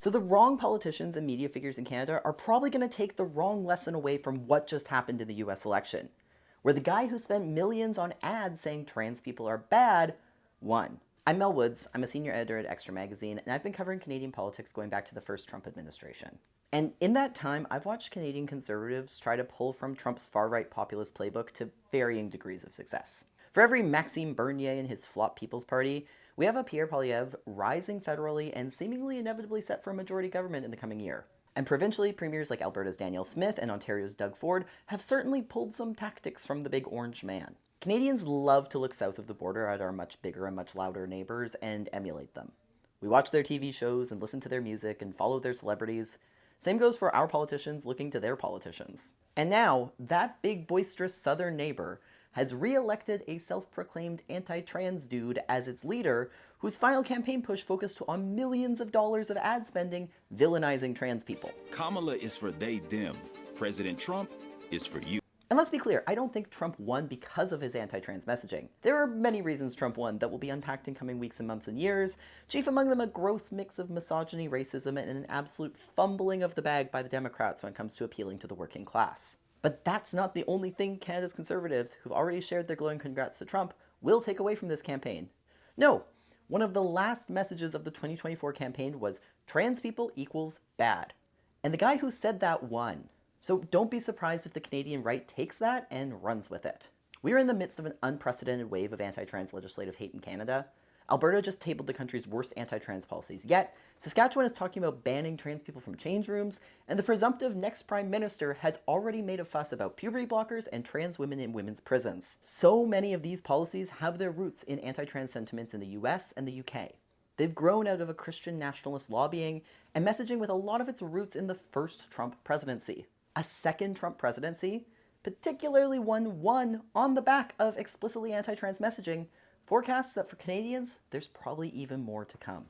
So the wrong politicians and media figures in Canada are probably going to take the wrong lesson away from what just happened in the US election, where the guy who spent millions on ads saying trans people are bad won. I'm Mel Woods, I'm a senior editor at Xtra Magazine, and I've been covering Canadian politics going back to the first Trump administration. And in that time, I've watched Canadian conservatives try to pull from Trump's far-right populist playbook to varying degrees of success. For every Maxime Bernier and his flop People's Party, we have a Pierre Poilievre rising federally and seemingly inevitably set for a majority government in the coming year. And provincially, premiers like Alberta's Danielle Smith and Ontario's Doug Ford have certainly pulled some tactics from the big orange man. Canadians love to look south of the border at our much bigger and much louder neighbours and emulate them. We watch their TV shows and listen to their music and follow their celebrities. Same goes for our politicians looking to their politicians. And now, that big boisterous southern neighbour has re-elected a self-proclaimed anti-trans dude as its leader, whose final campaign push focused on millions of dollars of ad spending villainizing trans people. Kamala is for they, them. President Trump is for you. And let's be clear, I don't think Trump won because of his anti-trans messaging. There are many reasons Trump won that will be unpacked in coming weeks and months and years, chief among them a gross mix of misogyny, racism, and an absolute fumbling of the bag by the Democrats when it comes to appealing to the working class. But that's not the only thing Canada's conservatives, who've already shared their glowing congrats to Trump, will take away from this campaign. No, one of the last messages of the 2024 campaign was trans people equals bad. And the guy who said that won. So don't be surprised if the Canadian right takes that and runs with it. We are in the midst of an unprecedented wave of anti-trans legislative hate in Canada. Alberta just tabled the country's worst anti-trans policies yet. Saskatchewan is talking about banning trans people from change rooms, and the presumptive next prime minister has already made a fuss about puberty blockers and trans women in women's prisons. So many of these policies have their roots in anti-trans sentiments in the US and the UK. They've grown out of a Christian nationalist lobbying and messaging with a lot of its roots in the first Trump presidency. A second Trump presidency, particularly one won on the back of explicitly anti-trans messaging, forecasts that for Canadians, there's probably even more to come.